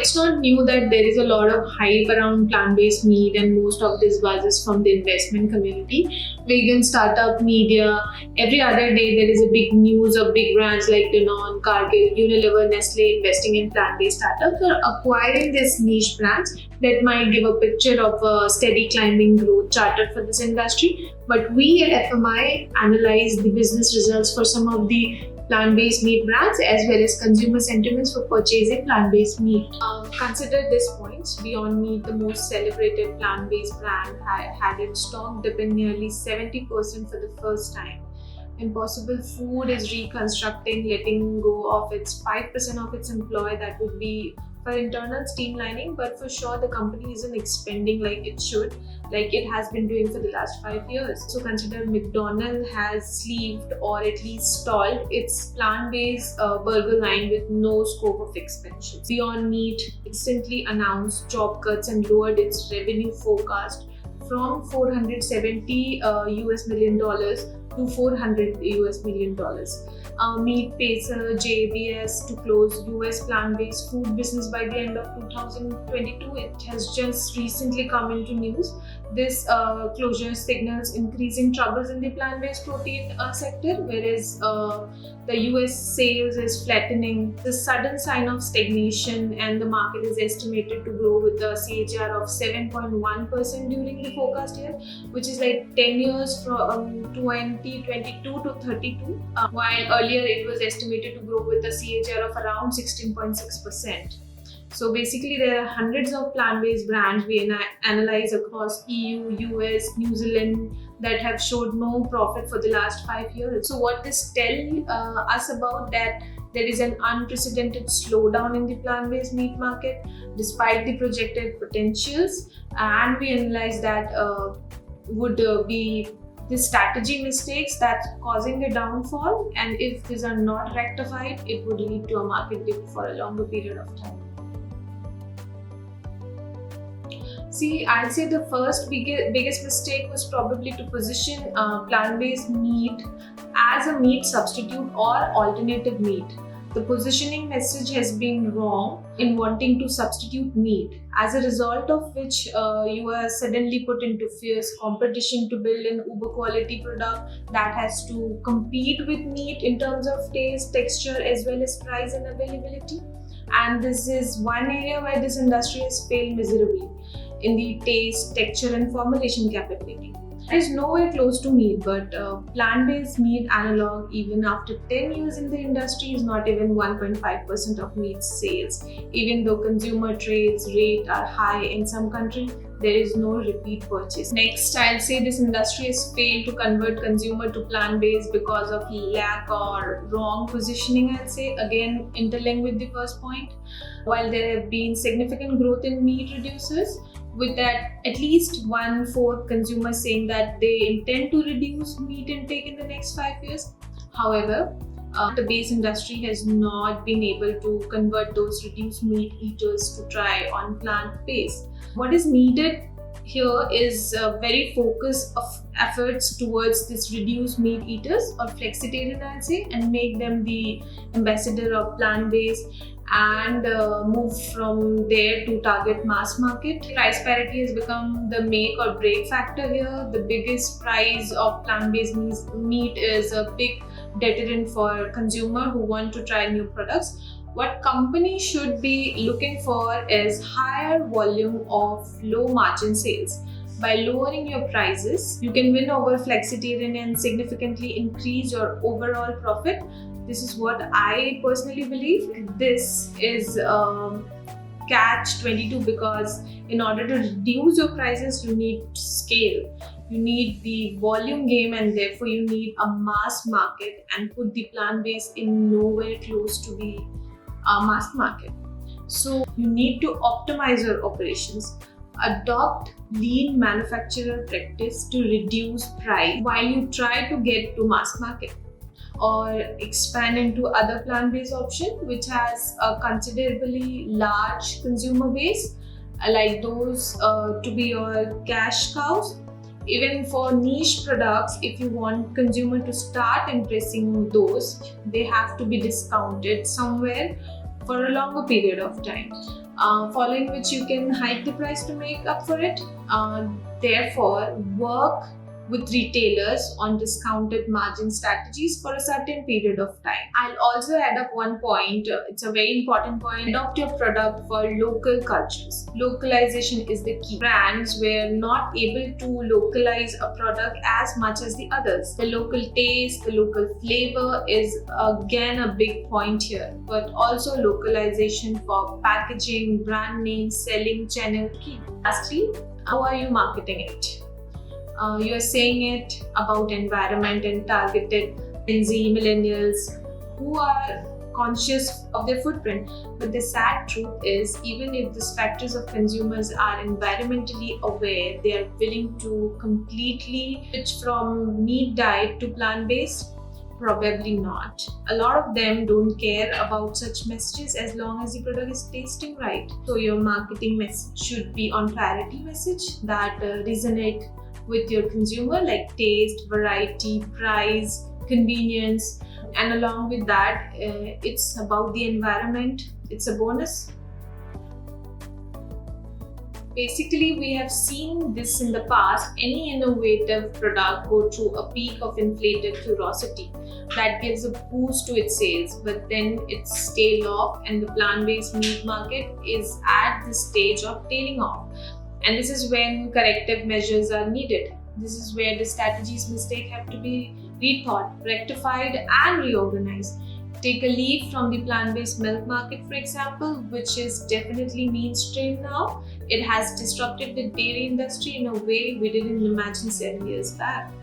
It's not new that there is a lot of hype around plant-based meat, and most of this buzz is from the investment community. Vegan startup media, every other day there is a big news of big brands like Danone, Cargill, Unilever, Nestle investing in plant-based startups or acquiring these niche brands that might give a picture of a steady climbing growth charted for this industry. But we at FMI analyze the business results for some of the plant-based meat brands as well as consumer sentiments for purchasing plant-based meat. Consider these points. Beyond Meat, the most celebrated plant-based brand, had its stock dip in nearly 70% for the first time. Impossible Food is reconstructing, letting go of its 5% of its employee. That would be for internal streamlining, but for sure the company isn't expanding like it should, like it has been doing for the last 5 years. So consider McDonald's has sleeved or at least stalled its plant-based burger line with no scope of expansion. Beyond Meat recently announced job cuts and lowered its revenue forecast from $470 US million to $400 US million. Meatpacker JBS to close US plant-based food business by the end of 2022. It has just recently come into news. This closure signals increasing troubles in the plant-based protein sector, whereas the US sales is flattening. The sudden sign of stagnation, and the market is estimated to grow with a CAGR of 7.1% during the forecast year, which is like 10 years from 2022 to 32, while earlier it was estimated to grow with a CAGR of around 16.6%. So basically there are hundreds of plant-based brands we analyze across EU, US, New Zealand that have showed no profit for the last 5 years. So what this tells us about that there is an unprecedented slowdown in the plant-based meat market despite the projected potentials, and we analyze that would be the strategy mistakes that's causing the downfall, and if these are not rectified, it would lead to a market dip for a longer period of time. See, I'd say the first biggest mistake was probably to position plant-based meat as a meat substitute or alternative meat. The positioning message has been wrong in wanting to substitute meat, as a result of which you are suddenly put into fierce competition to build an uber quality product that has to compete with meat in terms of taste, texture, as well as price and availability. And this is one area where this industry has failed miserably in the taste, texture, and formulation capability. It is nowhere close to meat, but plant-based meat analog, even after 10 years in the industry, is not even 1.5% of meat sales. Even though consumer trades rate are high in some countries, there is no repeat purchase. Next, I'll say this industry has failed to convert consumer to plant-based because of lack or wrong positioning, I'll say. Again, interlinked with the first point. While there have been significant growth in meat reducers, with that at least 1/4 consumers saying that they intend to reduce meat intake in the next 5 years. However, the base industry has not been able to convert those reduced meat eaters to try on plant-based. What is needed here is very focused of efforts towards this reduced meat eaters or flexitarian, I'll say, and make them the ambassador of plant-based and move from there to target mass market. Price parity has become the make or break factor here. The biggest price of plant-based meat is a big deterrent for consumer who want to try new products. What companies should be looking for is higher volume of low margin sales. By lowering your prices, you can win over flexitarian and significantly increase your overall profit. This is what I personally believe. This is catch-22 because in order to reduce your prices, you need scale. You need the volume game, and therefore you need a mass market, and put the plant-based in nowhere close to the mass market. So you need to optimize your operations. Adopt lean manufacturer practice to reduce price while you try to get to mass market, or expand into other plant-based option which has a considerably large consumer base, like those to be your cash cows. Even for niche products, if you want consumer to start impressing those, they have to be discounted somewhere for a longer period of time, following which you can hike the price to make up for it. Therefore, work with retailers on discounted margin strategies for a certain period of time. I'll also add up one point, it's a very important point. Adopt your product for local cultures. Localization is the key. Brands were not able to localize a product as much as the others. The local taste, the local flavor is again a big point here, but also localization for packaging, brand name, selling channel key. Lastly, how are you marketing it? You are saying it about environment and targeted Gen Z millennials who are conscious of their footprint. But the sad truth is, even if the specters of consumers are environmentally aware, they are willing to completely switch from meat diet to plant-based? Probably not. A lot of them don't care about such messages as long as the product is tasting right. So your marketing message should be on parity message that resonate with your consumer, like taste, variety, price, convenience, and along with that, it's about the environment. It's a bonus. Basically, we have seen this in the past. Any innovative product go through a peak of inflated curiosity that gives a boost to its sales, but then it's tail off, and the plant-based meat market is at the stage of tailing off. And this is when corrective measures are needed. This is where the strategy's mistake have to be rethought, rectified, and reorganized. Take a leaf from the plant-based milk market, for example, which is definitely mainstream now. It has disrupted the dairy industry in a way we didn't imagine 7 years back.